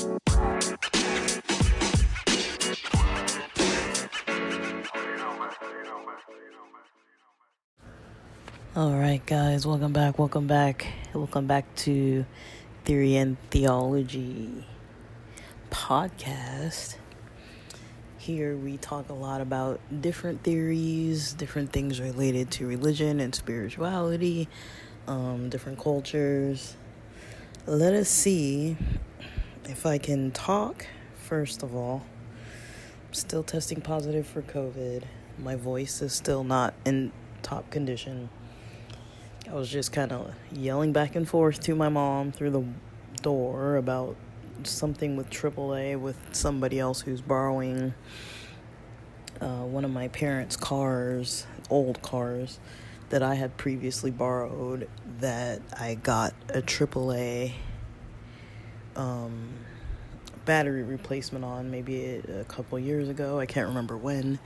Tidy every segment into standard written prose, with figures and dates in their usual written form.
All right, guys, welcome back to Theory and Theology podcast. Here we talk a lot about different theories, different things related to religion and spirituality, different cultures. Let us see if I can talk. First of all, I'm still testing positive for COVID. My voice is still not in top condition. I was just kind of yelling back and forth to my mom through the door about something with AAA with somebody else who's borrowing one of my parents' cars, old cars, that I had previously borrowed that I got a AAA battery replacement on maybe a couple years ago. I can't remember when,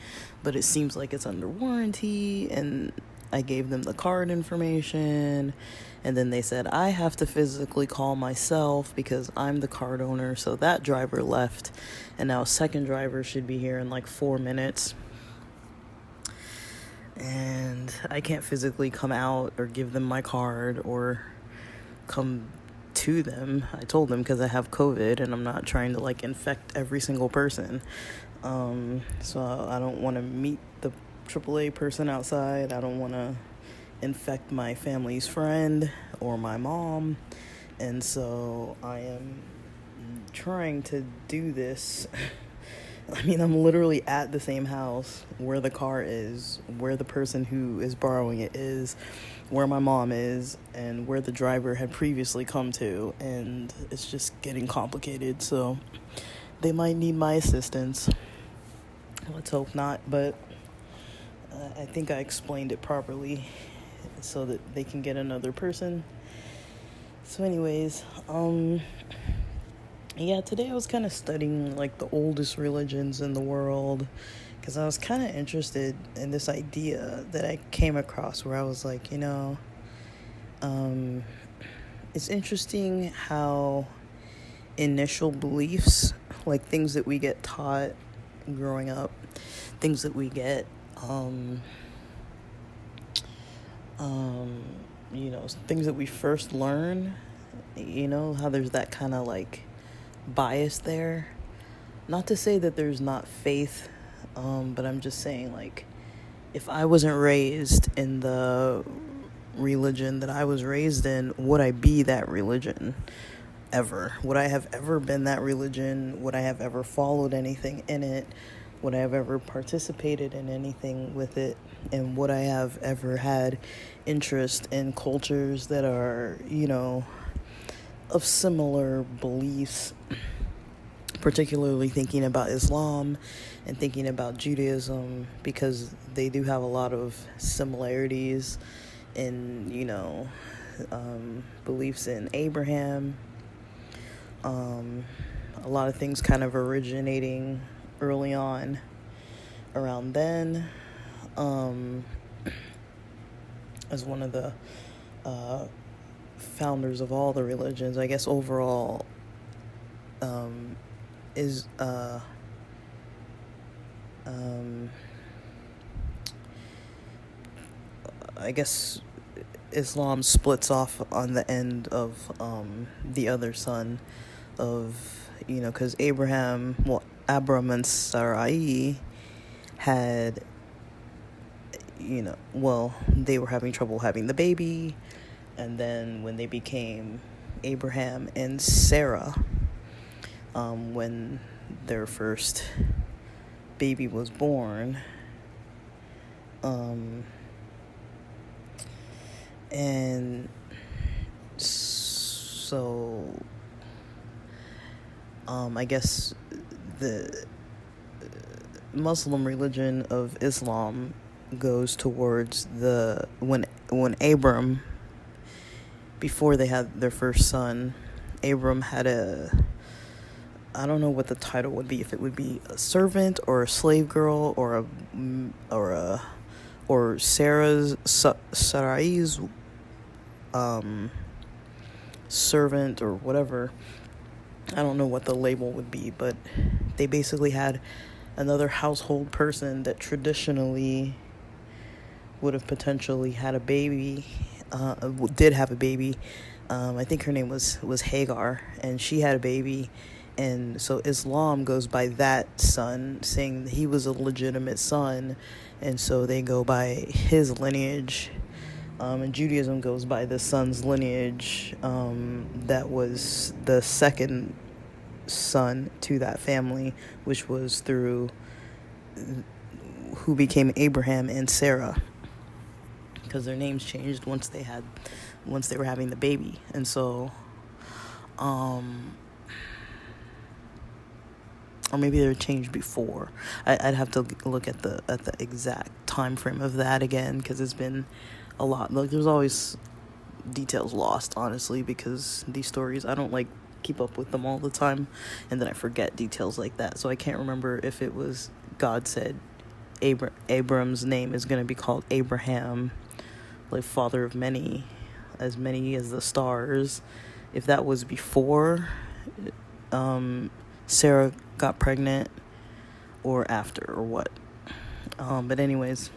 but it seems like it's under warranty, and I gave them the card information, and then they said I have to physically call myself because I'm the card owner. So that driver left, and now a second driver should be here in like 4 minutes. And I can't physically come out or give them my card or come to them. I told them because I have COVID and I'm not trying to like infect every single person. So I don't want to meet the AAA person outside. I don't want to infect my family's friend or my mom. And so I am trying to do this. I mean, I'm literally at the same house where the car is, where the person who is borrowing it is, where my mom is, and where the driver had previously come to. And it's just getting complicated. So they might need my assistance. Let's hope not, but I think I explained it properly so that they can get another person. So anyways, today I was kind of studying like the oldest religions in the world because I was kind of interested in this idea that I came across where I was like, it's interesting how initial beliefs, like things that we get taught growing up, things that we get things that we first learn, how there's that kind of like bias there. Not to say that there's not faith, but I'm just saying, like, if I wasn't raised in the religion that I was raised in, would I be that religion ever? Would I have ever been that religion? Would I have ever followed anything in it? Would I have ever participated in anything with it? And would I have ever had interest in cultures that are, of similar beliefs, particularly thinking about Islam and thinking about Judaism, because they do have a lot of similarities in, beliefs in Abraham. A lot of things kind of originating early on around then, as one of the founders of all the religions, I guess overall, is I guess Islam splits off on the end of the other son of, because Abram and Sarai had, they were having trouble having the baby, and then when they became Abraham and Sarah, when their first baby was born, and so I guess the Muslim religion of Islam goes towards when Abram, before they had their first son, Abram had I don't know what the title would be, if it would be a servant or a slave girl or Sarai's servant or whatever. I don't know what the label would be, but they basically had another household person that traditionally would have potentially had a baby, did have a baby. I think her name was Hagar, and she had a baby. And so Islam goes by that son, saying he was a legitimate son, and so they go by his lineage. And Judaism goes by the son's lineage, that was the second son to that family, which was through who became Abraham and Sarah, because their names changed once they were having the baby. And so or maybe they were changed before. I'd have to look at the exact time frame of that again, because it's been a lot. Like, there's always details lost, honestly, because these stories, I don't keep up with them all the time, and then I forget details like that. So I can't remember if it was God said Abram's name is going to be called Abraham, like father of many as the stars, if that was before Sarah got pregnant or after, or what. But anyways,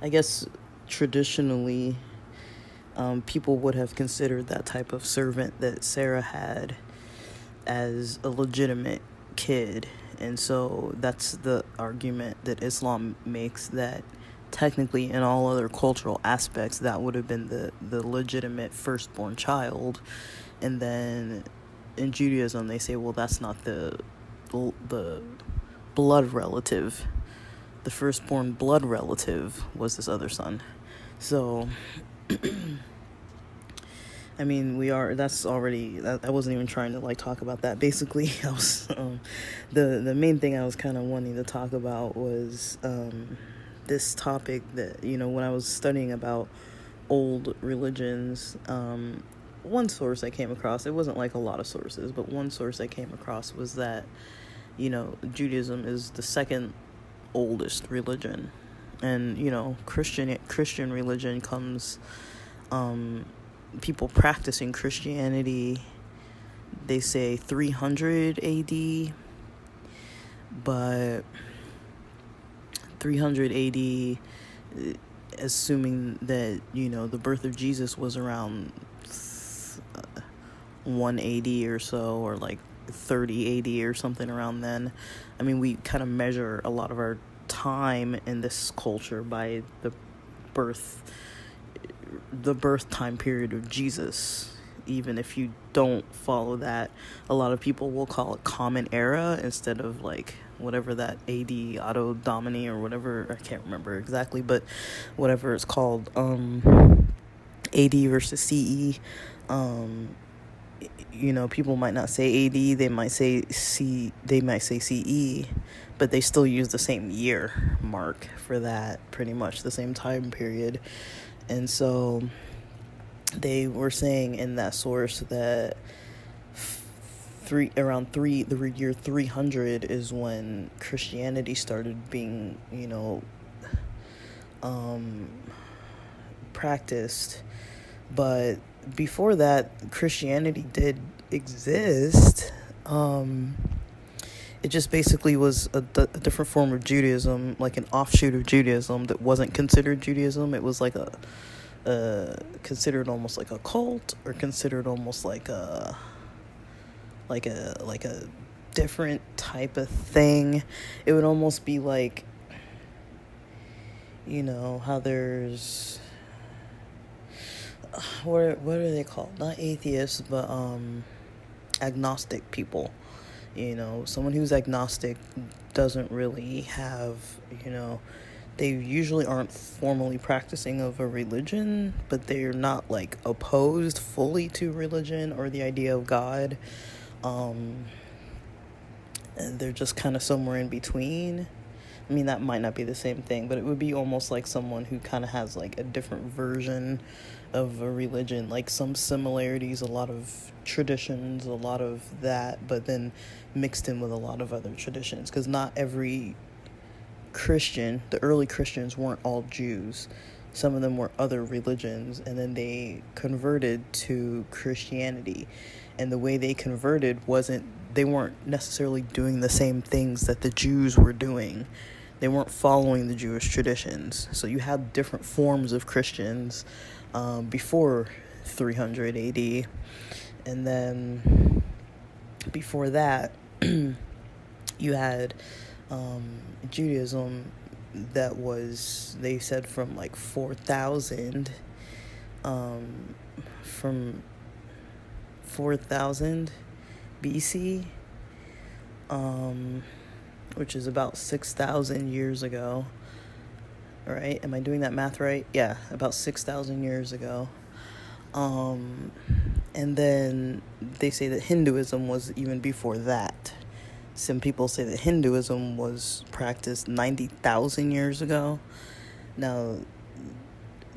I guess traditionally people would have considered that type of servant that Sarah had as a legitimate kid. And so that's the argument that Islam makes, that technically in all other cultural aspects that would have been the legitimate firstborn child. And then in Judaism they say, well, that's not the blood relative. The firstborn blood relative was this other son. So I mean, that's already, I wasn't even trying to talk about that. Basically, I was, the main thing I was kind of wanting to talk about was, this topic that, when I was studying about old religions, one source I came across, it wasn't a lot of sources, but one source I came across was that, Judaism is the second oldest religion. And, Christian religion comes, people practicing Christianity, they say 300 AD, but 300 AD, assuming that, the birth of Jesus was around 180 or so, or 30 AD or something around then. I mean, we kind of measure a lot of our time in this culture by the birth time period of Jesus. Even if you don't follow that, a lot of people will call it common era instead of whatever that AD, Auto Domini, or whatever, I can't remember exactly, but whatever it's called, AD versus CE. People might not say AD, they might say CE, but they still use the same year mark for that, pretty much the same time period. And so they were saying in that source that the year 300 is when Christianity started being, practiced. But before that, Christianity did exist. It just basically was a different form of Judaism, an offshoot of Judaism that wasn't considered Judaism. It was considered almost like a cult, or considered almost like a different type of thing. It would almost be how there's, what are they called? Not atheists, but agnostic people. Someone who's agnostic doesn't really have, they usually aren't formally practicing of a religion, but they're not opposed fully to religion or the idea of God. And they're just kind of somewhere in between. I mean, that might not be the same thing, but it would be almost like someone who kind of has a different version of a religion, some similarities, a lot of traditions, a lot of that, but then mixed in with a lot of other traditions, because not every Christian, the early Christians weren't all Jews. some of them were other religions, and then they converted to Christianity. And the way they converted they weren't necessarily doing the same things that the Jews were doing. They weren't following the Jewish traditions. So you had different forms of Christians before 300 AD. And then before that, you had Judaism that was, they said, from like 4,000, from 4,000 BC, which is about 6,000 years ago, right? Am I doing that math right? Yeah, about 6,000 years ago. And then they say that Hinduism was even before that. Some people say that Hinduism was practiced 90,000 years ago. Now,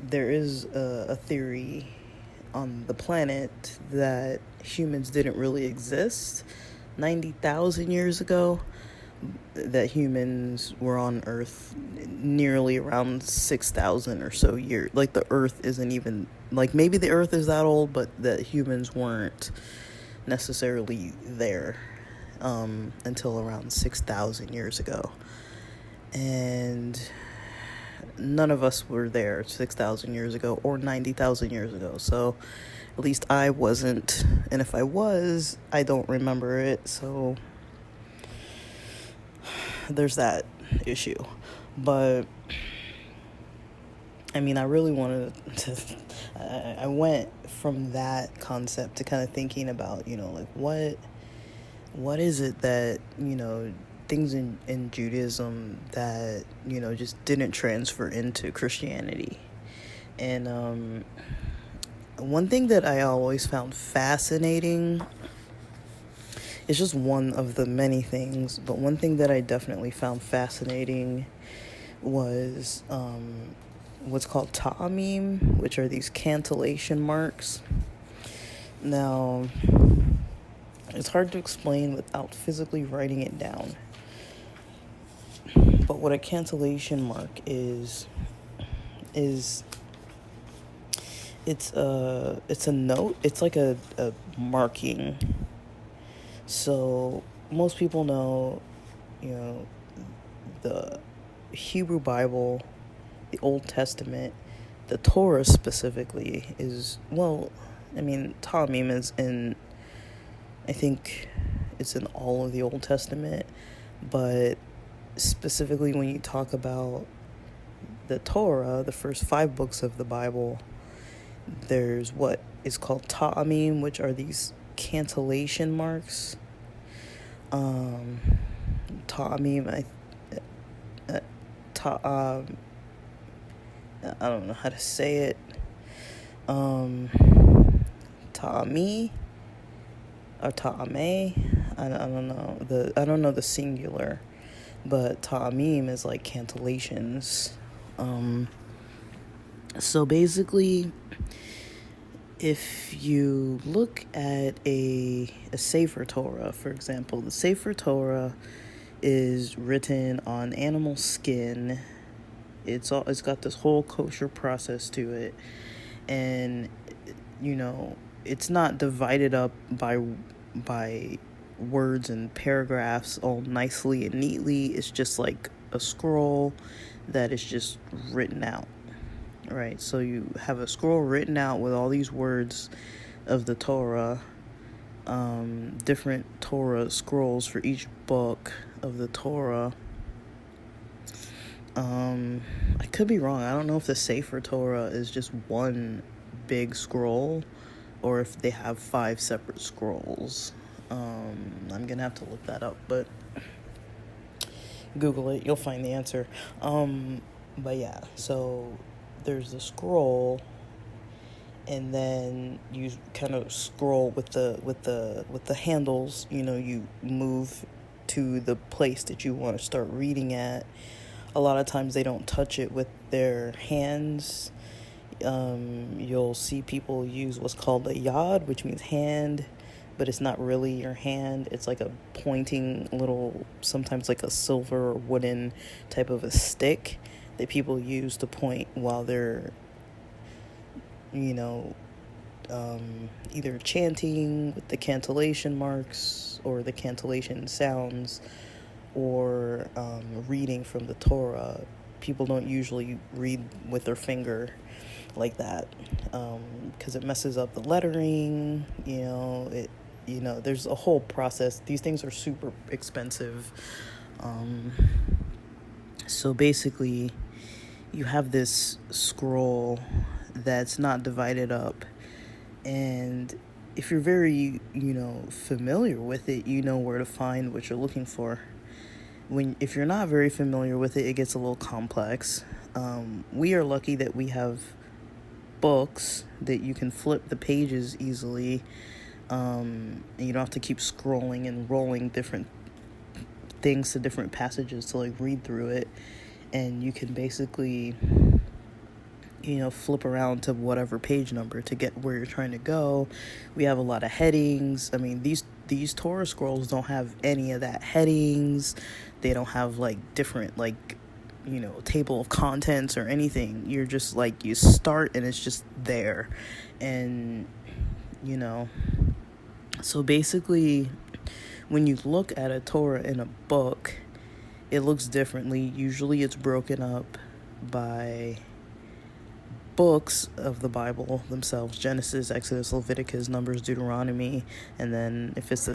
there is a theory on the planet that humans didn't really exist 90,000 years ago, that humans were on Earth nearly around 6,000 or so years. Like, the Earth isn't even, like, maybe the Earth is that old, but that humans weren't necessarily there until around 6,000 years ago. And none of us were there 6,000 years ago or 90,000 years ago. So at least I wasn't. And if I was, I don't remember it. So there's that issue. But I mean, I really wanted to, I went from that concept to kind of thinking about, like, what is it that, things in Judaism that, just didn't transfer into Christianity. And one thing that I always found fascinating, it's just one of the many things, but one thing that I definitely found fascinating was what's called Taamim, which are these cantillation marks. Now, it's hard to explain without physically writing it down. But what a cantillation mark is it's a note. It's like a marking. So most people know, the Hebrew Bible, the Old Testament, the Torah specifically is, Taamim is in, I think it's in all of the Old Testament, but specifically when you talk about the Torah, the first 5 books of the Bible, there's what is called Taamim, which are these cantillation marks. Taamim, I don't know how to say it. Taami or Taame, I don't know. I don't know the singular, but Taamim is like cantillations. So basically, if you look at a Sefer Torah, for example, the Sefer Torah is written on animal skin. It's got this whole kosher process to it, and it's not divided up by words and paragraphs all nicely and neatly. It's just like a scroll that is just written out, right? So you have a scroll written out with all these words of the Torah, different Torah scrolls for each book of the Torah. I could be wrong. I don't know if the Sefer Torah is just one big scroll or if they have 5 separate scrolls. I'm gonna have to look that up, but Google it, you'll find the answer. But yeah, so there's the scroll, and then you kind of scroll with the handles. You move to the place that you want to start reading at. A lot of times they don't touch it with their hands. You'll see people use what's called a yad, which means hand, but it's not really your hand. It's like a pointing little, sometimes like a silver or wooden type of a stick that people use to point while they're, you know, either chanting with the cantillation marks or the cantillation sounds, or reading from the Torah. People don't usually read with their finger like that, because it messes up the lettering. There's a whole process. These things are super expensive. So basically, you have this scroll that's not divided up, and if you're very, familiar with it, you know where to find what you're looking for. If you're not very familiar with it, it gets a little complex. We are lucky that we have books that you can flip the pages easily, and you don't have to keep scrolling and rolling different things to different passages to like read through it, and you can basically flip around to whatever page number to get where you're trying to go. We have a lot of headings. I mean, these Torah scrolls don't have any of that headings. They don't have like different table of contents or anything. You're just like, you start and it's just there. And so basically, when you look at a Torah in a book, it looks differently. Usually it's broken up by books of the Bible themselves: Genesis, Exodus, Leviticus, Numbers, Deuteronomy. And then if it's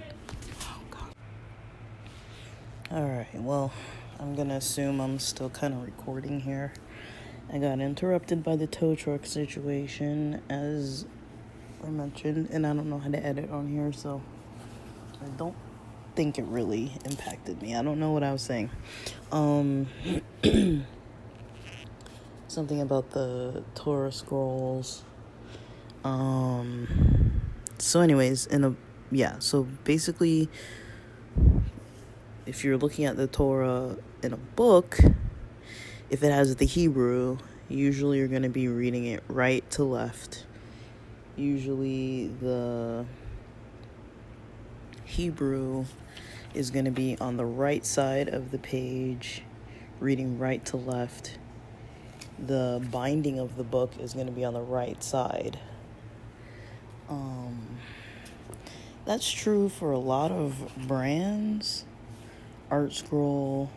alright, well, I'm gonna assume I'm still kind of recording here. I got interrupted by the tow truck situation, as I mentioned, and I don't know how to edit on here, so I don't think it really impacted me. I don't know what I was saying. Something about the Torah scrolls. So anyways, so basically, if you're looking at the Torah in a book, if it has the Hebrew, usually you're going to be reading it right to left. Usually the Hebrew is going to be on the right side of the page, reading right to left. The binding of the book is going to be on the right side. That's true for a lot of brands. Art Scroll.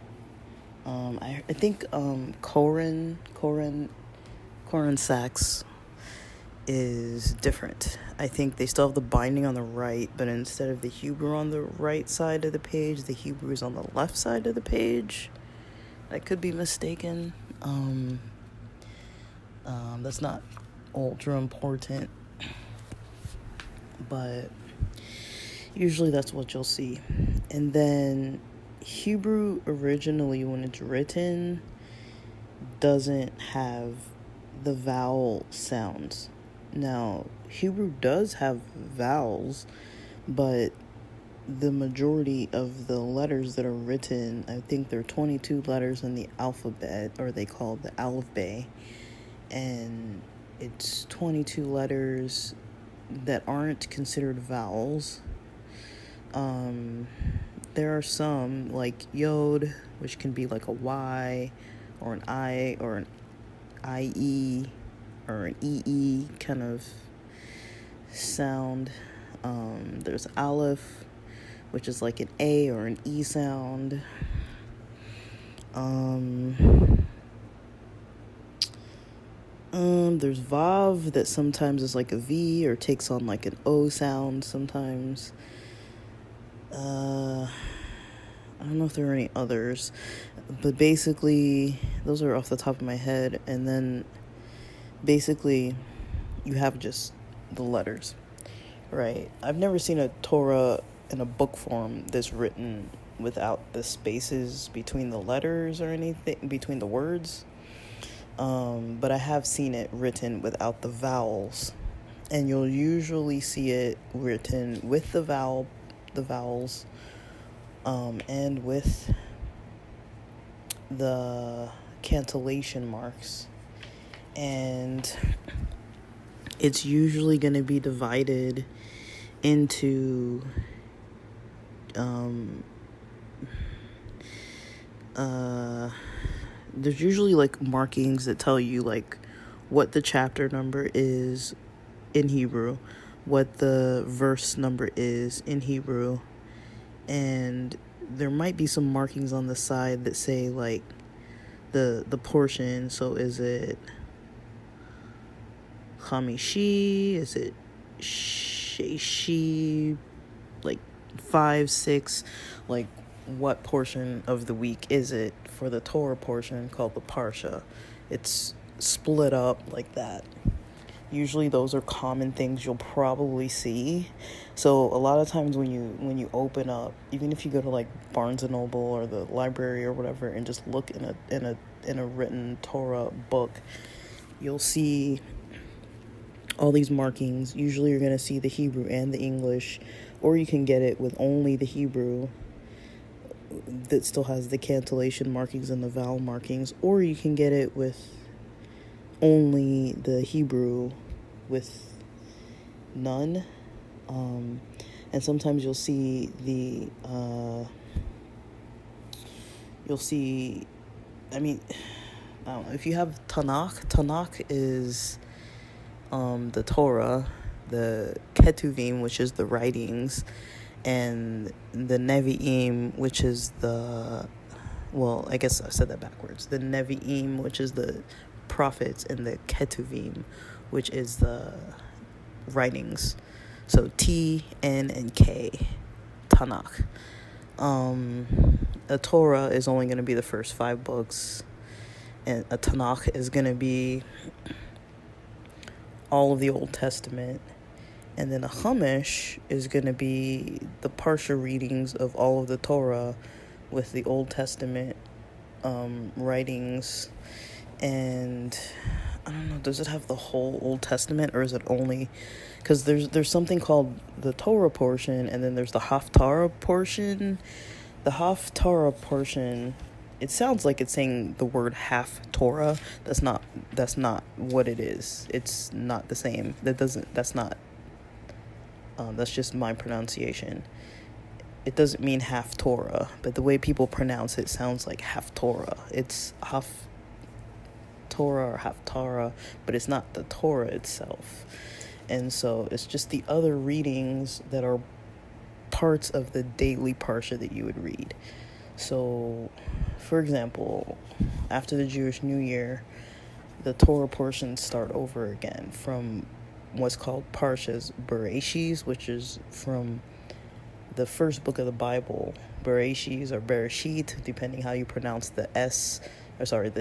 I think Koren Sachs is different. I think they still have the binding on the right, but instead of the Hebrew on the right side of the page, the Hebrew is on the left side of the page. I could be mistaken. That's not ultra important, but usually that's what you'll see. And then Hebrew originally, when it's written, doesn't have the vowel sounds. Now, Hebrew does have vowels, but the majority of the letters that are written, I think there are 22 letters in the alphabet, or they call it the alphabet, and it's 22 letters that aren't considered vowels. There are some, like Yod, which can be like a Y, or an I, or an IE, or an EE kind of sound. There's Aleph, which is like an A or an E sound. There's Vav that sometimes is like a V or takes on like an O sound sometimes. I don't know if there are any others, but basically those are off the top of my head. And then basically you have just the letters, right? I've never seen a Torah in a book form that's written without the spaces between the letters or anything, between the words. But I have seen it written without the vowels, and you'll usually see it written with the vowels, and with the cantillation marks, and it's usually going to be divided into there's usually like markings that tell you like what the chapter number is in Hebrew, what the verse number is in Hebrew, and there might be some markings on the side that say like the portion. So is it Hamishi? Is it Sheshi? Like 5, 6, like what portion of the week is it? For the Torah portion called the Parsha, it's split up like that. Usually those are common things you'll probably see. So a lot of times when you open up, even if you go to like Barnes and Noble or the library or whatever and just look in a written Torah book, you'll see all these markings. Usually you're going to see the Hebrew and the English, or you can get it with only the Hebrew that still has the cantillation markings and the vowel markings, or you can get it with only the Hebrew with none. And sometimes you'll see I don't know, if you have Tanakh is the Torah, the Ketuvim, which is the writings, and the Nevi'im, which is I guess I said that backwards. The Nevi'im, which is the prophets, and the Ketuvim, which is the writings. So T, N, and K, Tanakh. A Torah is only going to be the first 5 books, and a Tanakh is going to be all of the Old Testament. And then a Chumash is going to be the Parsha readings of all of the Torah with the Old Testament writings. And I don't know, does it have the whole Old Testament, or is it only... Because there's something called the Torah portion, and then there's the Haftarah portion. The Haftarah portion, it sounds like it's saying the word half Torah. That's not what it is. It's not the same. That's just my pronunciation. It doesn't mean half Torah, but the way people pronounce it sounds like half Torah. It's half Torah or half Torah, but it's not the Torah itself. And so it's just the other readings that are parts of the daily Parsha that you would read. So, for example, after the Jewish New Year, the Torah portions start over again from what's called Parshas Bereshis, which is from the first book of the Bible. Bereshis or Bereshit, depending how you pronounce the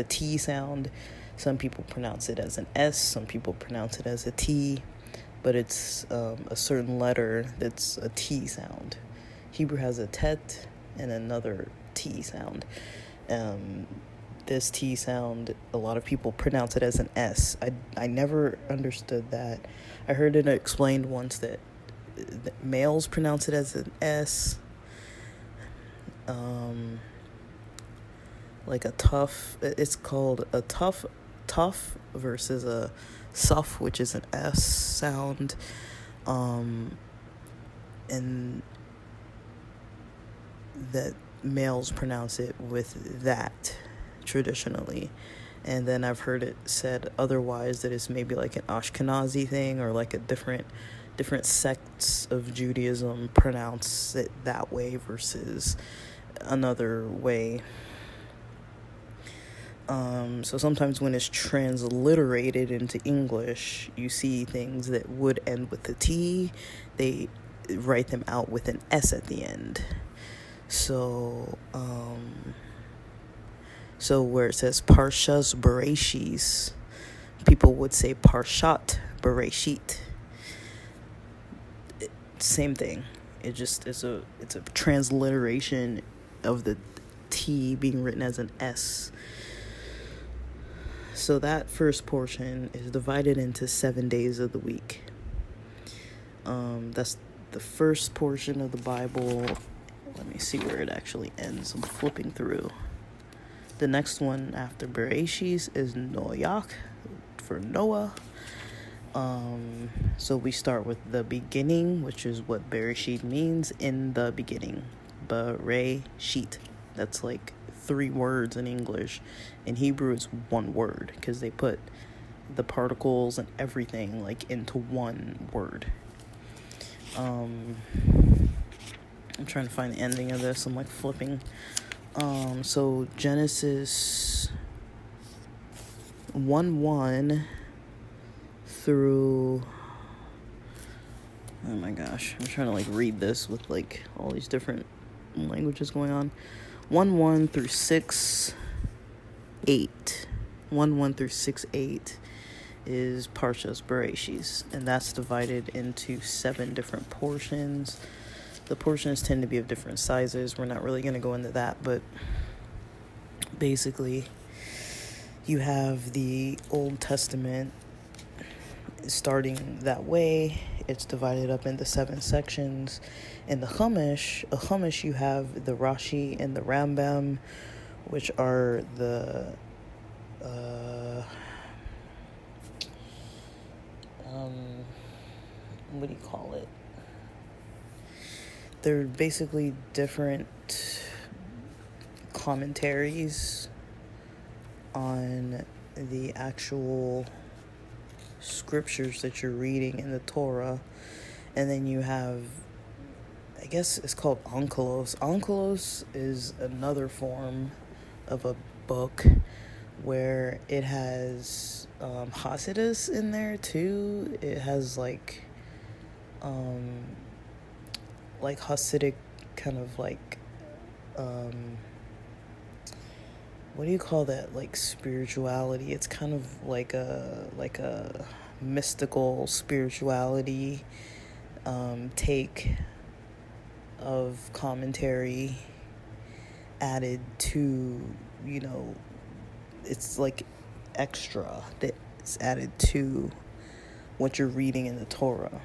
T sound. Some people pronounce it as an S, some people pronounce it as a T, but it's a certain letter that's a T sound. Hebrew has a tet and another T sound. This T sound, a lot of people pronounce it as an S. I never understood that. I heard it explained once that males pronounce it as an S. Like a tough, it's called a tough versus a suf, which is an S sound. And that males pronounce it with that traditionally. And then I've heard it said otherwise, that it's maybe like an Ashkenazi thing, or like a different sects of Judaism pronounce it that way versus another way. So sometimes when it's transliterated into English, you see things that would end with a T, they write them out with an S at the end. So where it says Parshas Bereshis, people would say Parshat Bereshit. Same thing. It's a transliteration of the T being written as an S. So that first portion is divided into 7 days of the week. That's the first portion of the Bible. Let me see where it actually ends. I'm flipping through. The next one after Bereshis is Noach, for Noah. So we start with the beginning, which is what Bereshit means, in the beginning. Bereshit. That's like 3 words in English. In Hebrew, it's 1 word because they put the particles and everything like into 1 word. I'm trying to find the ending of this. I'm like flipping. So Genesis 1:1 through, oh my gosh, I'm trying to like read this with like all these different languages going on. 1:1 through 6:8. 1:1 through 6:8 is Parshas Bereshis, and that's divided into 7 different portions. The portions tend to be of different sizes. We're not really going to go into that, but basically you have the Old Testament starting that way. It's divided up into 7 sections. In the Chumash, you have the Rashi and the Rambam, which are the what do you call it? They're basically different commentaries on the actual scriptures that you're reading in the Torah. And then you have, I guess it's called Onkelos. Onkelos is another form of a book where it has Hasidus in there too. It has like Hasidic kind of like what do you call that, like spirituality. It's kind of like a mystical spirituality take of commentary added to, you know, it's like extra that's added to what you're reading in the Torah.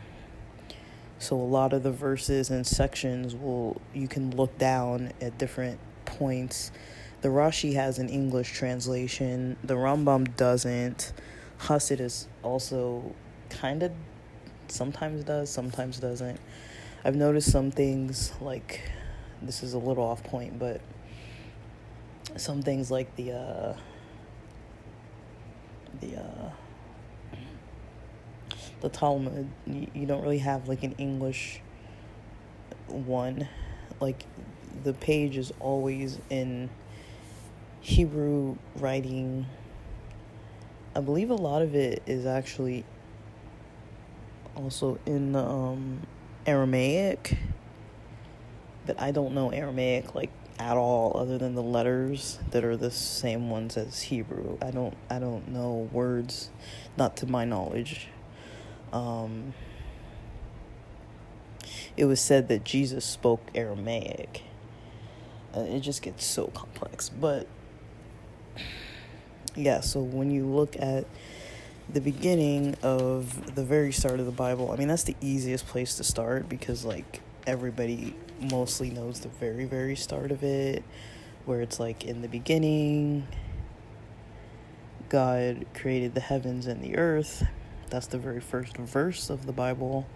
So a lot of the verses and sections you can look down at different points. The Rashi has an English translation. The Rambam doesn't. Hasidus also kind of sometimes does, sometimes doesn't. I've noticed some things, like, this is a little off point, but some things like the Talmud, you don't really have like an English one. Like, the page is always in Hebrew writing. I believe a lot of it is actually also in Aramaic, but I don't know Aramaic like at all, other than the letters that are the same ones as Hebrew. I don't know words, not to my knowledge. It was said that Jesus spoke Aramaic. It just gets so complex. But yeah, so when you look at the beginning of the very start of the Bible, I mean, that's the easiest place to start, because like everybody mostly knows the very, very start of it, where it's like, in the beginning, God created the heavens and the earth. That's the very first verse of the Bible.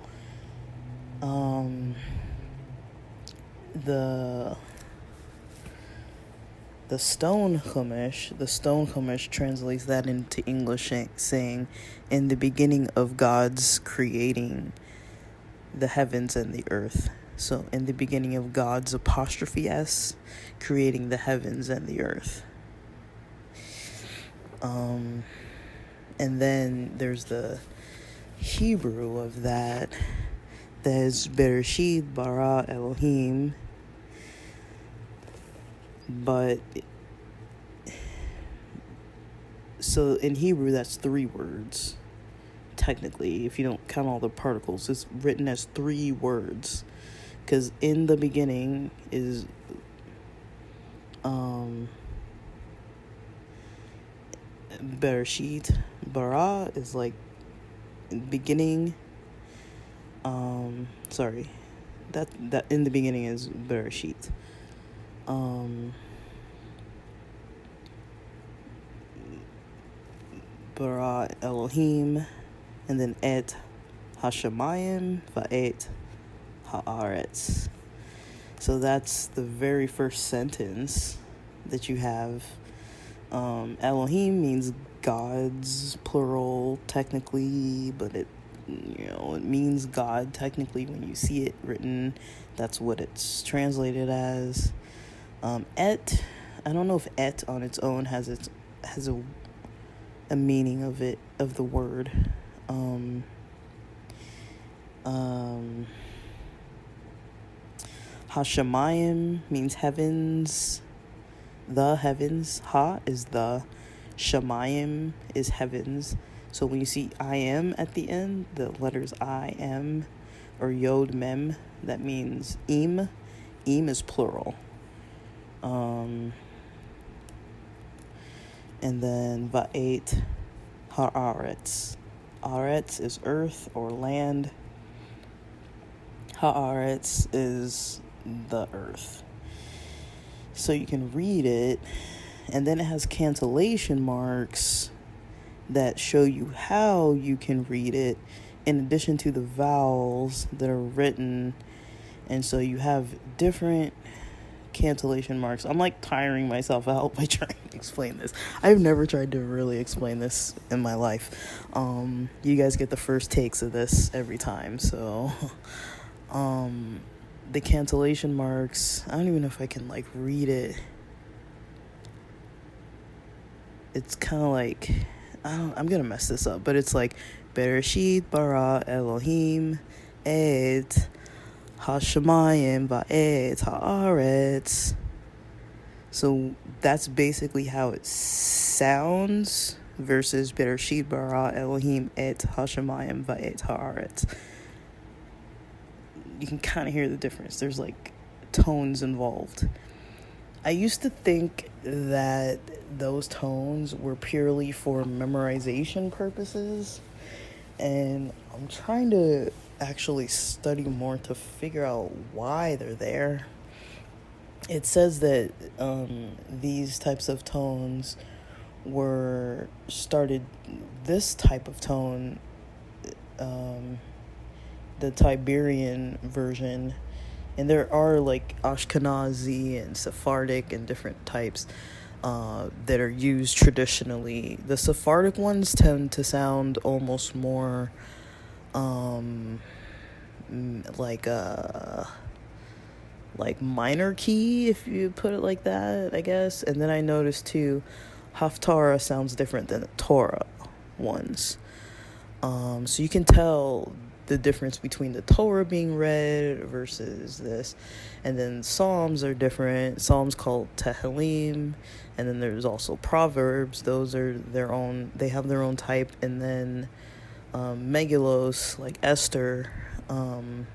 The Stone Chumash translates that into English, saying, in the beginning of God's creating the heavens and the earth. So, in the beginning of God's apostrophe S, creating the heavens and the earth. And then there's the Hebrew of that. There's Bereshit bara Elohim. But so in Hebrew, that's 3 words. Technically, if you don't count all the particles, it's written as 3 words. Because in the beginning is Bereshit. Bara is like beginning. That in the beginning is Bereshit. Bara Elohim, and then et Hashemayim va'et haaretz. So that's the very first sentence that you have. Elohim means gods, plural, technically, but it means God technically when you see it written. That's what it's translated as. Et, I don't know if et on its own has a meaning of the word. Hashemayim means heavens, the heavens. Ha is the, Shemayim is heavens. So when you see I am at the end, the letters I am or Yod Mem, that means Im. Im is plural. And then Va'et Ha'aretz. Aretz is earth or land. Ha'aretz is the earth. So you can read it, and then it has cantillation marks that show you how you can read it in addition to the vowels that are written. And so you have different cantillation marks. I'm like tiring myself out by trying to explain this. I've never tried to really explain this in my life. You guys get the first takes of this every time. So the cantillation marks, I don't even know if I can like read it. It's kind of like, I'm gonna mess this up, but it's like Bereshit bara Elohim et Hashemayim va'et ha'aretz. So that's basically how it sounds versus Bereshit bara Elohim et Hashemayim va'et ha'aretz. You can kind of hear the difference. There's like tones involved. I used to think that those tones were purely for memorization purposes, and I'm trying to actually study more to figure out why they're there. It says that these types of tones were started, this type of tone, the Tiberian version, and there are like Ashkenazi and Sephardic and different types that are used traditionally. The Sephardic ones tend to sound almost more like minor key, if you put it like that, I guess. And then I noticed too, Haftarah sounds different than the Torah ones. So you can tell the difference between the Torah being read versus this. And then Psalms are different. Psalms called Tehillim. And then there's also Proverbs. Those are their own, they have their own type. And then Megillos, like Esther, the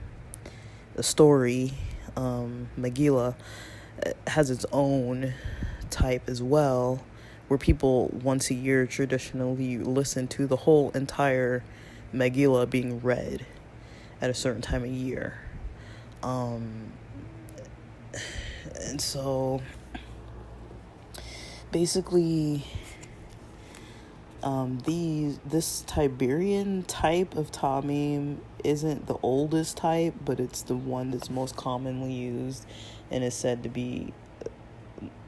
story, Megillah, has its own type as well, where people once a year traditionally listen to the whole entire Megillah being read at a certain time of year. And so basically this Tiberian type of Taamim isn't the oldest type, but it's the one that's most commonly used and is said to be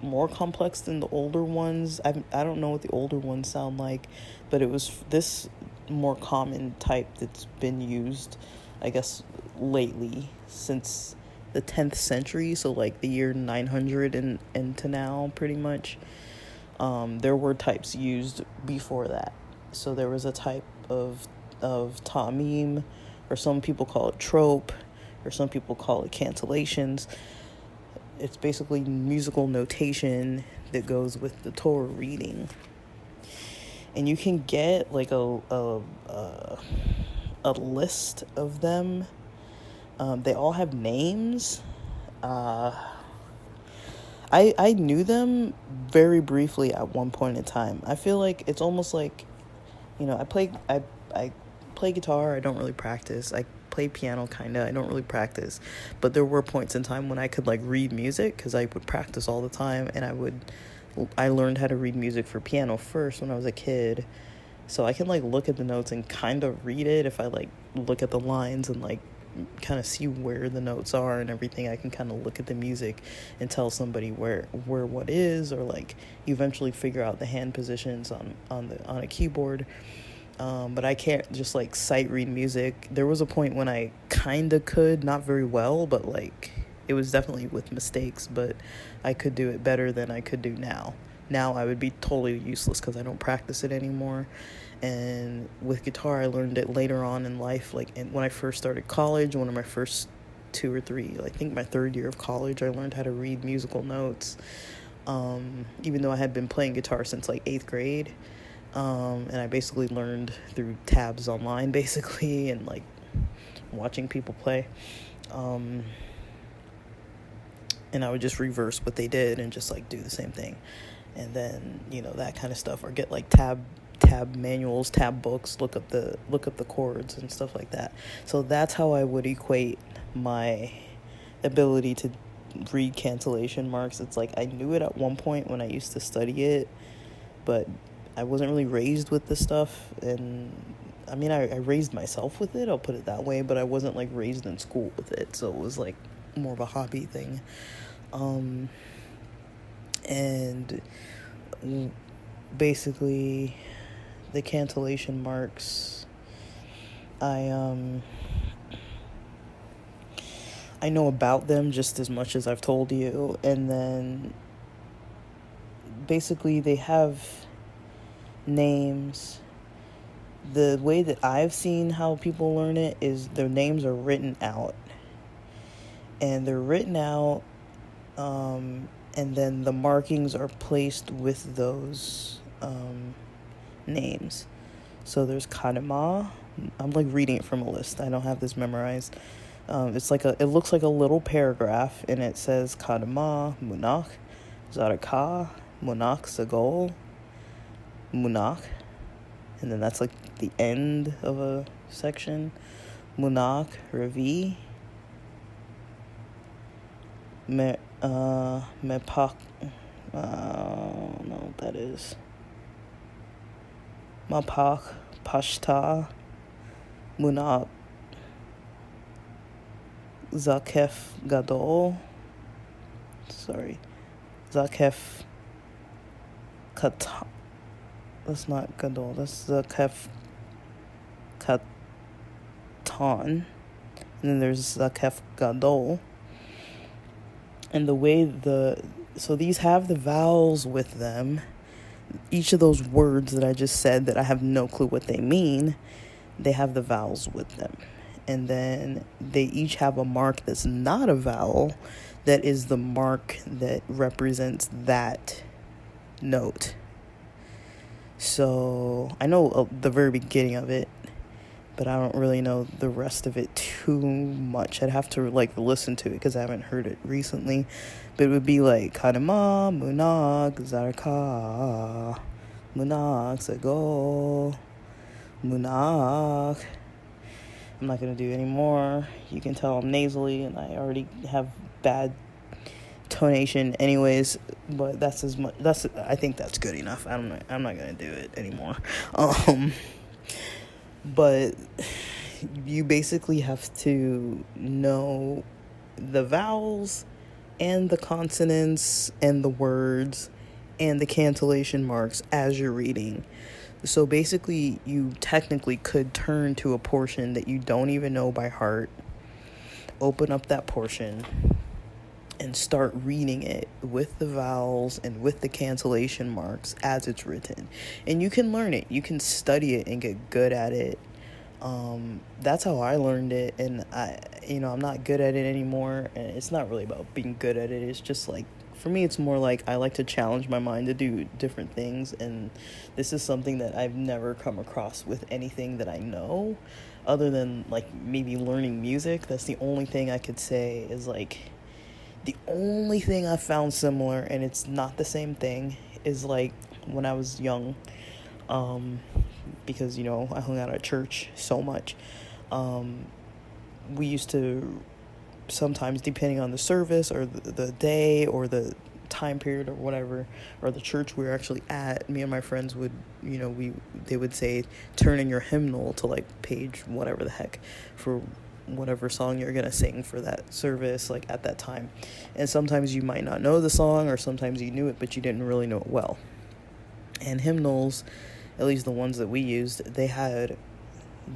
more complex than the older ones. I don't know what the older ones sound like, but it was this more common type that's been used, I guess, lately, since the 10th century, so like the year 900 and to now, pretty much. There were types used before that. So there was a type of Taamim, or some people call it trope, or some people call it cantillations. It's basically musical notation that goes with the Torah reading. And you can get like a list of them. They all have names. I knew them very briefly at one point in time. I feel like it's almost like, I play guitar. I don't really practice. I play piano kinda. I don't really practice. But there were points in time when I could like read music, because I would practice all the time, and I learned how to read music for piano first when I was a kid. So I can like look at the notes and kind of read it if I like look at the lines and like kind of see where the notes are and everything. I can kind of look at the music and tell somebody where what is, or like eventually figure out the hand positions on a keyboard. But I can't just like sight read music. There was a point when I kind of could, not very well, but like it was definitely with mistakes, but I could do it better than I could do now. Now I would be totally useless because I don't practice it anymore. And with guitar, I learned it later on in life. Like when I first started college, one of my first 2 or 3, I think my third year of college, I learned how to read musical notes. Even though I had been playing guitar since like 8th grade. And I basically learned through tabs online, basically, and like watching people play. And I would just reverse what they did and just like do the same thing. And then, that kind of stuff, or get like tab manuals, tab books, look up the chords and stuff like that. So that's how I would equate my ability to read cantillation marks. It's like I knew it at one point when I used to study it, but I wasn't really raised with this stuff. And I mean, I raised myself with it, I'll put it that way, but I wasn't like raised in school with it, so it was like more of a hobby thing. And basically the cantillation marks, I know about them just as much as I've told you. And then basically they have names. The way that I've seen how people learn it is their names are written out. And they're written out, and then the markings are placed with those names. So there's Kadama. I'm like reading it from a list. I don't have this memorized. It looks like a little paragraph, and it says Kadama, Munach, Zaraka, Munach, Sagol, Munach. And then that's like the end of a section. Munach, Ravi, Mepak, I don't know what that is. Mapak, Pashta, Munach, Zakef Gadol. Zakef Kata. That's not Gadol. That's Zakef Katan. And then there's Zakef Gadol. And the way so these have the vowels with them. Each of those words that I just said that I have no clue what they mean, they have the vowels with them. And then they each have a mark that's not a vowel, that is the mark that represents that note. So I know the very beginning of it, but I don't really know the rest of it too much. I'd have to like listen to it because I haven't heard it recently. But it would be like Kadama, Munag, Zarka, Munag, Sagol, Munag. I'm not going to do any more. You can tell I'm nasally and I already have bad tonation anyways, but that's as much. I think that's good enough. I'm not going to do it anymore. But you basically have to know the vowels and the consonants and the words and the cantillation marks as you're reading. So basically, you technically could turn to a portion that you don't even know by heart, open up that portion, and start reading it with the vowels and with the cantillation marks as it's written. And you can learn it. You can study it and get good at it. That's how I learned it. And I'm not good at it anymore. And it's not really about being good at it. It's just like, for me, it's more like I like to challenge my mind to do different things. And this is something that I've never come across with anything that I know, other than like maybe learning music. That's the only thing I could say is like, the only thing I found similar, and it's not the same thing, is like when I was young, because, I hung out at church so much. We used to sometimes, depending on the service or the day or the time period or whatever, or the church we were actually at, me and my friends would, they would say, turn in your hymnal to like page whatever the heck for whatever song you're gonna sing for that service, like at that time. And sometimes you might not know the song, or sometimes you knew it but you didn't really know it well. And hymnals, at least the ones that we used, they had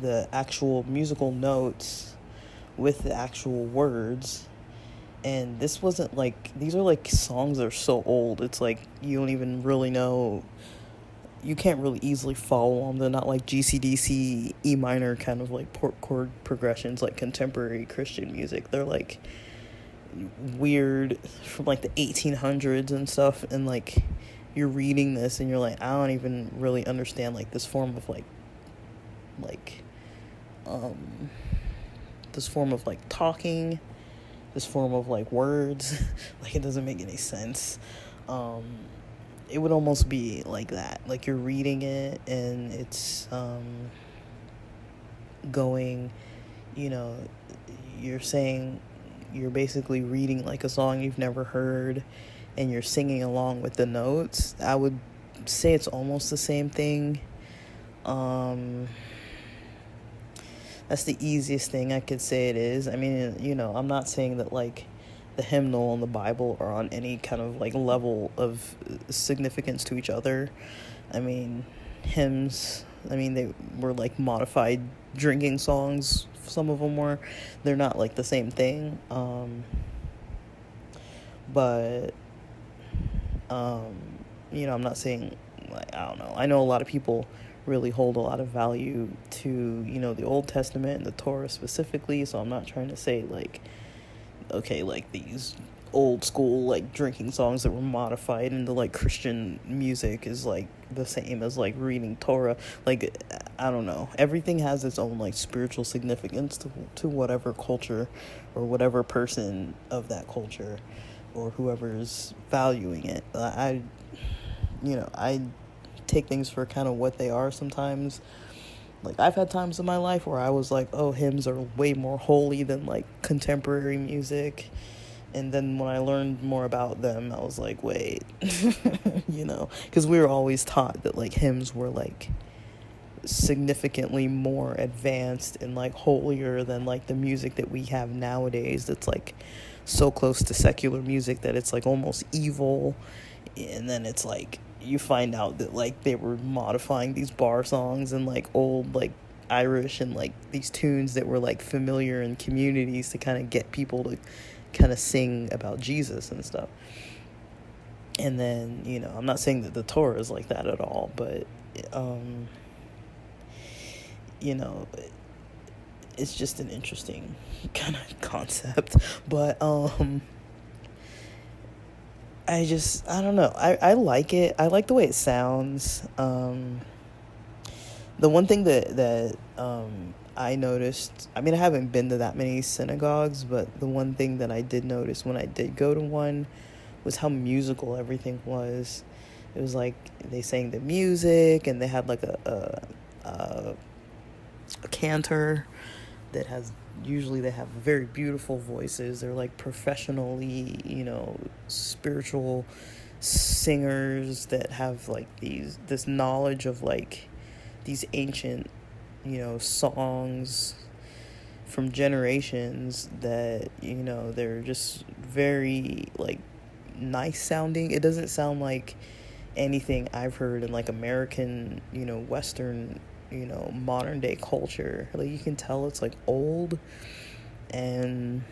the actual musical notes with the actual words. And this wasn't like, these are like songs that are so old, it's like you don't even really know, you can't really easily follow them. They're not like GCDC E minor kind of like chord progressions like contemporary Christian music. They're like weird from like the 1800s and stuff, and like you're reading this and you're like, I don't even really understand like this form of like this form of like talking, this form of like words. Like it doesn't make any sense. It would almost be like that, like you're reading it and it's going, you know, you're basically reading like a song you've never heard and you're singing along with the notes. I would say it's almost the same thing. That's the easiest thing I could say it is. I mean, you know, I'm not saying that like the hymnal and the Bible are on any kind of like level of significance to each other. I mean, hymns, I mean, they were like modified drinking songs. Some of them were. They're not like the same thing. But you know, I'm not saying, like, I don't know. I know a lot of people really hold a lot of value to, you know, the Old Testament and the Torah specifically, so I'm not trying to say like, okay, like these old school like drinking songs that were modified into like Christian music is like the same as like reading Torah. Like, I don't know, everything has its own like spiritual significance to whatever culture or whatever person of that culture or whoever's valuing it. I take things for kind of what they are sometimes. Like, I've had times in my life where I was like, oh, hymns are way more holy than like contemporary music. And then when I learned more about them, I was like, wait, you know, because we were always taught that like hymns were like significantly more advanced and like holier than like the music that we have nowadays that's like so close to secular music that it's like almost evil. And then it's like you find out that like they were modifying these bar songs and like old like Irish and like these tunes that were like familiar in communities to kind of get people to kind of sing about Jesus and stuff. And then, you know, I'm not saying that the Torah is like that at all, but you know, it's just an interesting kind of concept. But I don't know. I like it. I like the way it sounds. The one thing that I noticed, I mean, I haven't been to that many synagogues, but the one thing that I did notice when I did go to one was how musical everything was. It was like they sang the music and they had like a cantor that has, usually they have very beautiful voices. They're like professionally, you know, spiritual singers that have like this knowledge of like these ancient, you know, songs from generations that, you know, they're just very like nice sounding. It doesn't sound like anything I've heard in like American, you know, Western, you know, modern day culture. Like, you can tell it's like old, and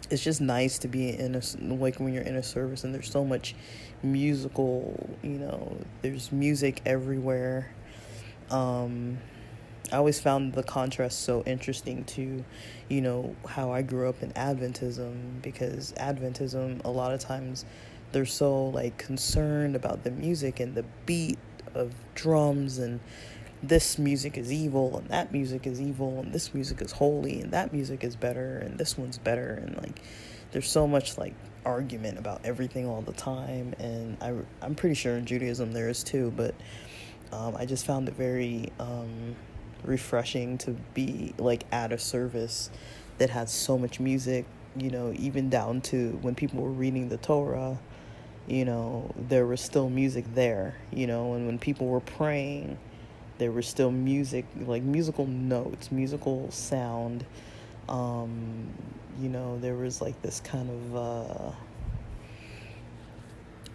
it's just nice to be in a, like when you're in a service and there's so much musical, you know, there's music everywhere. I always found the contrast so interesting to, you know, how I grew up in Adventism, because Adventism, a lot of times they're so like concerned about the music and the beat of drums, and this music is evil and that music is evil and this music is holy and that music is better and this one's better, and like there's so much like argument about everything all the time. And I'm pretty sure in Judaism there is too, but I just found it very refreshing to be like at a service that has so much music, you know, even down to when people were reading the Torah, you know, there was still music there, you know, and when people were praying, there was still music, like musical notes, musical sound, There was like this kind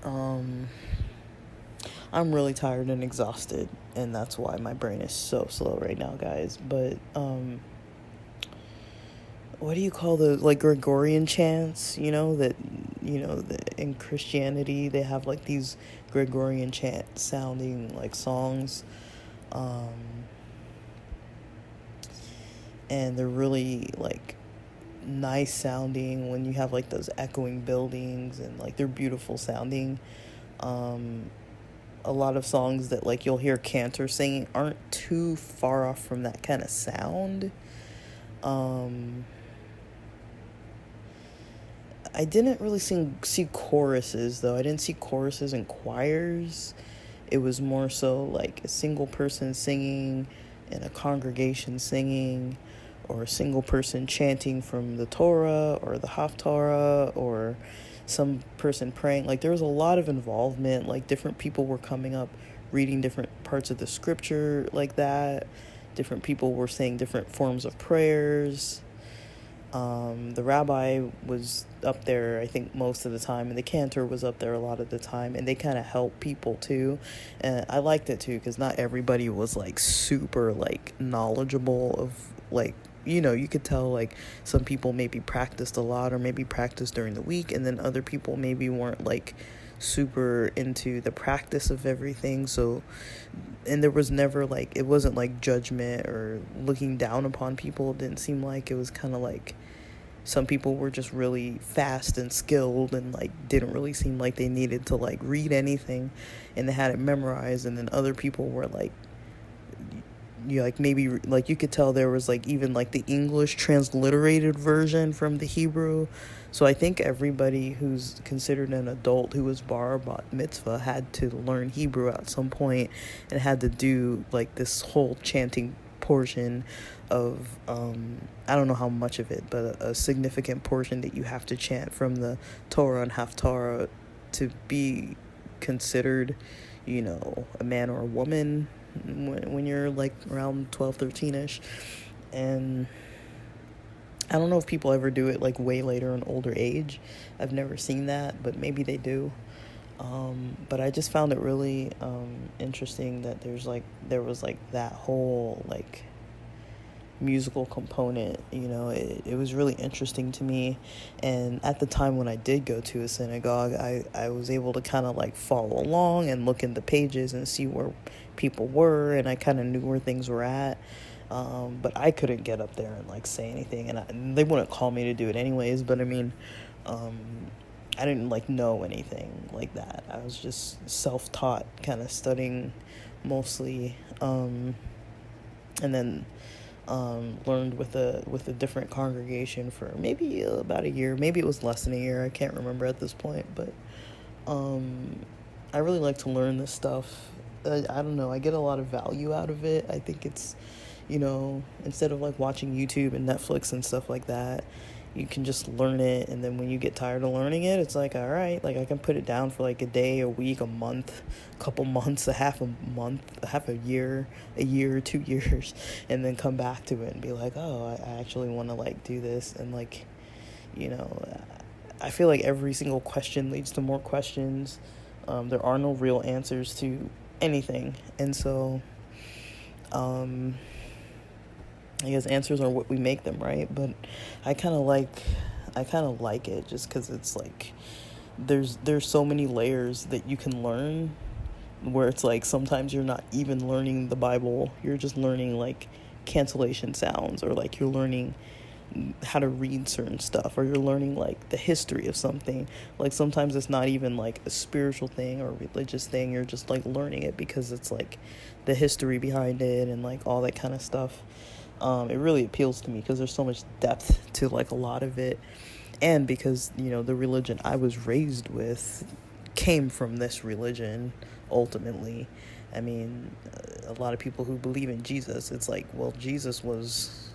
of I'm really tired and exhausted, and that's why my brain is so slow right now, guys. But what do you call those, like Gregorian chants? In Christianity they have like these Gregorian chant sounding like songs, um, and they're really like nice sounding when you have like those echoing buildings, and like they're beautiful sounding. A lot of songs that like you'll hear cantors singing aren't too far off from that kind of sound. I didn't really see choruses though. I didn't see choruses and choirs. It was more so like a single person singing and a congregation singing, or a single person chanting from the Torah or the Haftarah, or some person praying. Like there was a lot of involvement. Like different people were coming up reading different parts of the scripture like that. Different people were saying different forms of prayers. The rabbi was up there, I think, most of the time, and the cantor was up there a lot of the time, and they kind of helped people too. And I liked it too, because not everybody was like super like knowledgeable of like, you could tell like some people maybe practiced a lot or maybe practiced during the week, and then other people maybe weren't like super into the practice of everything. So, and there was never like, it wasn't like judgment or looking down upon people. It didn't seem like. It was kind of like some people were just really fast and skilled, and like didn't really seem like they needed to like read anything, and they had it memorized. And then other people were like, like maybe like you could tell there was like even like the English transliterated version from the Hebrew. So I think everybody who's considered an adult who was bar mitzvah had to learn Hebrew at some point, and had to do like this whole chanting portion of I don't know how much of it, but a significant portion that you have to chant from the Torah and Haftarah to be considered, a man or a woman when you're like around 12, 13ish. And I don't know if people ever do it like way later in older age. I've never seen that, but maybe they do. But I just found it really interesting that there was like that whole like musical component. It was really interesting to me. And at the time when I did go to a synagogue, I was able to kind of like follow along and look in the pages and see where people were, and I kind of knew where things were at. But I couldn't get up there and like say anything, and they wouldn't call me to do it anyways. But I mean, I didn't like know anything like that. I was just self-taught, kind of studying mostly, and then learned with a different congregation for maybe about a year. Maybe it was less than a year. I can't remember at this point. But I really like to learn this stuff. I don't know. I get a lot of value out of it. I think it's, instead of like watching YouTube and Netflix and stuff like that, you can just learn it. And then when you get tired of learning it, it's like, all right, like I can put it down for like a day, a week, a month, a couple months, a half a year, 2 years, and then come back to it and be like, oh, I actually want to like do this. And like, I feel like every single question leads to more questions. There are no real answers to anything. And so, I guess answers are what we make them, right? But I kind of like it just because it's like there's so many layers that you can learn, where it's like sometimes you're not even learning the Bible, you're just learning like cantillation sounds, or like you're learning how to read certain stuff, or you're learning like the history of something. Like sometimes it's not even like a spiritual thing or a religious thing, you're just like learning it because it's like the history behind it and like all that kind of stuff. It really appeals to me because there's so much depth to like a lot of it, and because the religion I was raised with came from this religion ultimately. I mean, a lot of people who believe in Jesus, it's like, well, Jesus was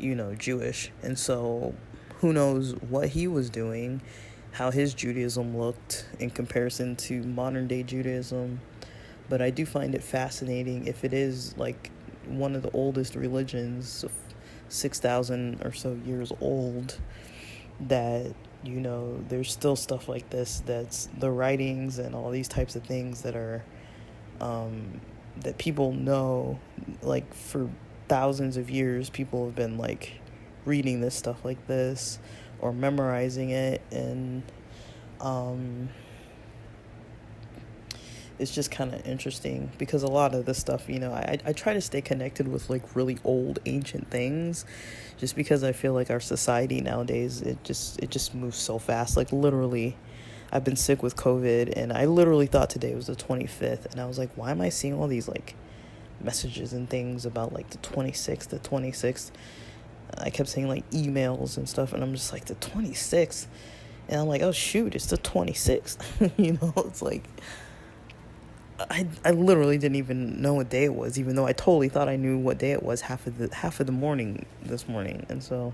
Jewish, and so who knows what he was doing, how his Judaism looked in comparison to modern day Judaism. But I do find it fascinating, if it is like one of the oldest religions 6,000 or so years old, that, you know, there's still stuff like this, that's the writings and all these types of things that are, that people know, like, for thousands of years, people have been, like, reading this stuff like this or memorizing it, and it's just kind of interesting because a lot of this stuff, you know, I try to stay connected with, like, really old ancient things, just because I feel like our society nowadays, it just moves so fast. Like, literally, I've been sick with COVID, and I literally thought today was the 25th, and I was like, why am I seeing all these, like, messages and things about, like, the 26th? I kept saying, like, emails and stuff, and I'm just like, the 26th? And I'm like, oh shoot, it's the 26th. You know, it's like, I literally didn't even know what day it was, even though I totally thought I knew what day it was half of the morning this morning. And so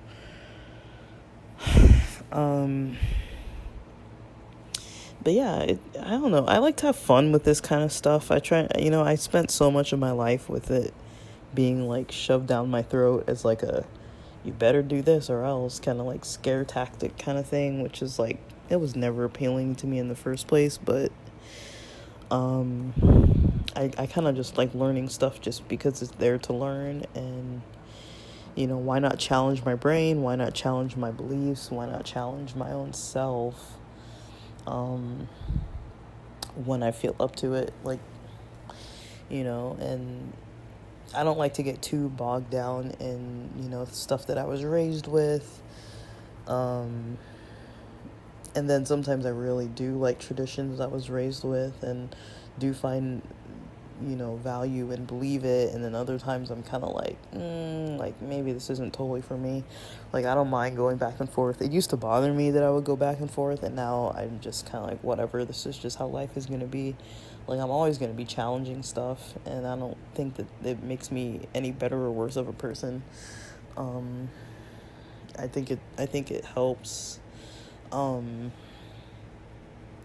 but yeah, I don't know, I like to have fun with this kind of stuff. I try, you know, I spent so much of my life with it being, like, shoved down my throat as, like, a you better do this or else kind of, like, scare tactic kind of thing, which is, like, it was never appealing to me in the first place. But I kind of just like learning stuff just because it's there to learn. And, you know, why not challenge my brain? Why not challenge my beliefs? Why not challenge my own self when I feel up to it? Like, you know, and I don't like to get too bogged down in, you know, stuff that I was raised with. And then sometimes I really do like traditions I was raised with and do find, you know, value and believe it. And then other times I'm kind of like, like, maybe this isn't totally for me. Like, I don't mind going back and forth. It used to bother me that I would go back and forth, and now I'm just kind of like, whatever, this is just how life is going to be. Like, I'm always going to be challenging stuff, and I don't think that it makes me any better or worse of a person. I think it helps. You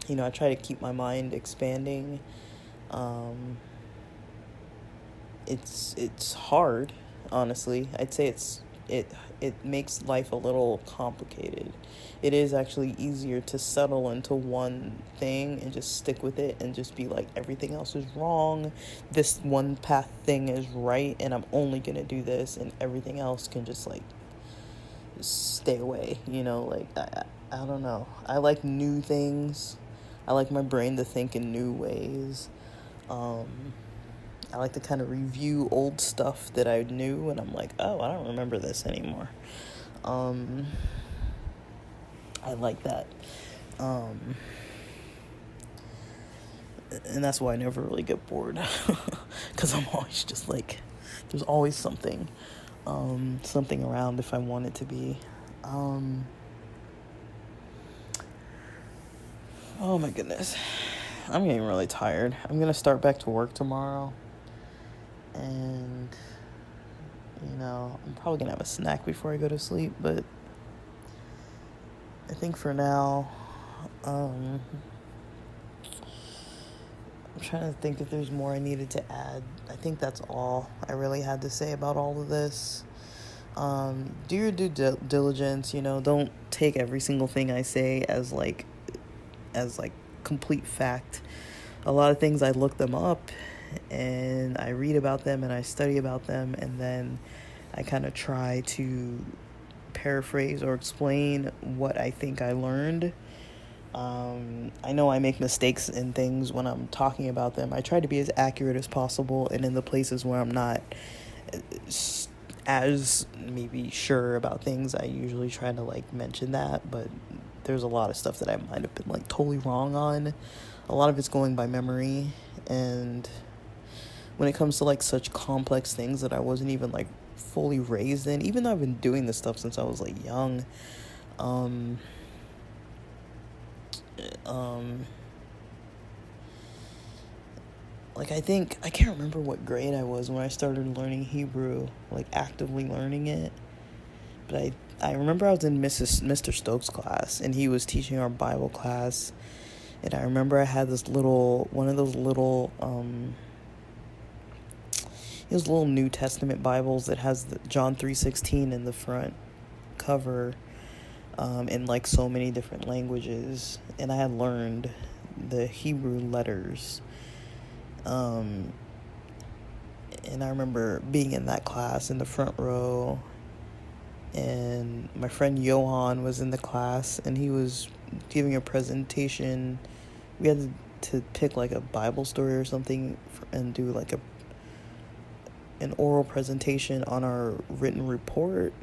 know, I try to keep my mind expanding. It's hard, honestly. I'd say it makes life a little complicated. It is actually easier to settle into one thing and just stick with it and just be like, everything else is wrong. This one path thing is right, and I'm only gonna do this, and everything else can just, like, stay away, you know. Like, I don't know, I like new things. I like my brain to think in new ways. I like to kind of review old stuff that I knew, and I'm like, oh, I don't remember this anymore. I like that. And that's why I never really get bored, because I'm always just like, there's always something around if I want it to be. Oh my goodness, I'm getting really tired. I'm gonna start back to work tomorrow, and, you know, I'm probably gonna have a snack before I go to sleep, but I think for now, I'm trying to think if there's more I needed to add. I think that's all I really had to say about all of this. Do your due diligence, you know, don't take every single thing I say as complete fact. A lot of things, I look them up and I read about them and I study about them, and then I kind of try to paraphrase or explain what I think I learned. I know I make mistakes in things when I'm talking about them. I try to be as accurate as possible, and in the places where I'm not as maybe sure about things, I usually try to, like, mention that. But there's a lot of stuff that I might have been, like, totally wrong on. A lot of it's going by memory, and when it comes to, like, such complex things that I wasn't even, like, fully raised in, even though I've been doing this stuff since I was, like, young, like, I can't remember what grade I was when I started learning Hebrew, like, actively learning it, but I remember I was in Mr. Stokes' class, and he was teaching our Bible class, and I remember I had one of those little, those little New Testament Bibles that has the John 3:16 in the front cover, in like so many different languages. And I had learned the Hebrew letters. And I remember being in that class in the front row, and my friend Johan was in the class, and he was giving a presentation. We had to pick like a Bible story or something and do like an oral presentation on our written report.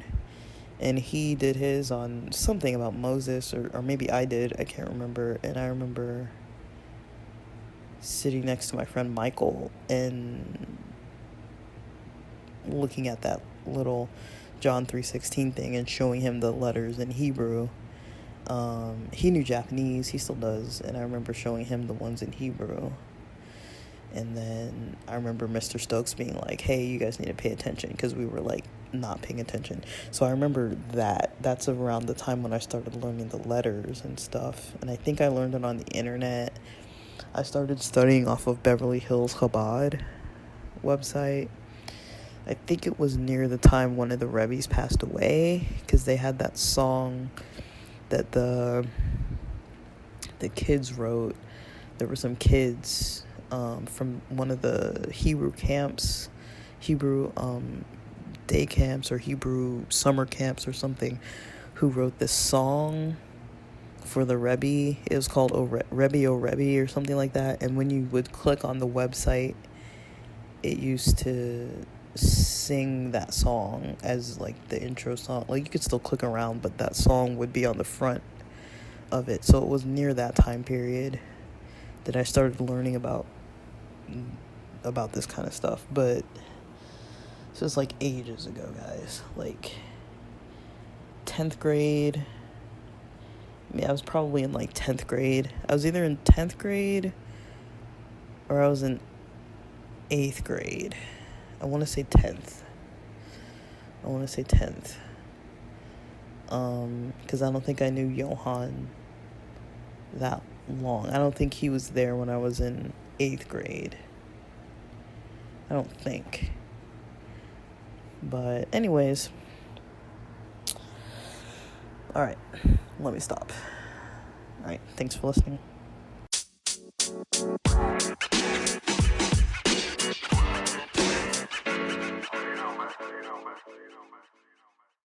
And he did his on something about Moses, or maybe I did, I can't remember. And I remember sitting next to my friend Michael and looking at that little John 3:16 thing and showing him the letters in Hebrew. He knew Japanese, he still does, and I remember showing him the ones in Hebrew. And then I remember Mr. Stokes being like, hey, you guys need to pay attention, because we were like not paying attention. So I remember that's around the time when I started learning the letters and stuff. And I think I learned it on the internet. I started studying off of Beverly Hills Chabad website. I think it was near the time one of the Rebbes passed away, because they had that song that the kids wrote. There were some kids from one of the Hebrew camps, Hebrew day camps or Hebrew summer camps or something, who wrote this song for the Rebbe. It was called Rebbe O Rebbe or something like that. And when you would click on the website, it used to sing that song as like the intro song. Like, you could still click around, but that song would be on the front of it. So it was near that time period that I started learning about this kind of stuff. But this was like ages ago, guys. Like 10th grade. I was probably in like 10th grade. I was either in 10th grade or I was in 8th grade. I want to say 10th. Because I don't think I knew Johan that long. I don't think he was there when I was in 8th grade. I don't think. But anyways. Alright. Let me stop. Alright. Thanks for listening.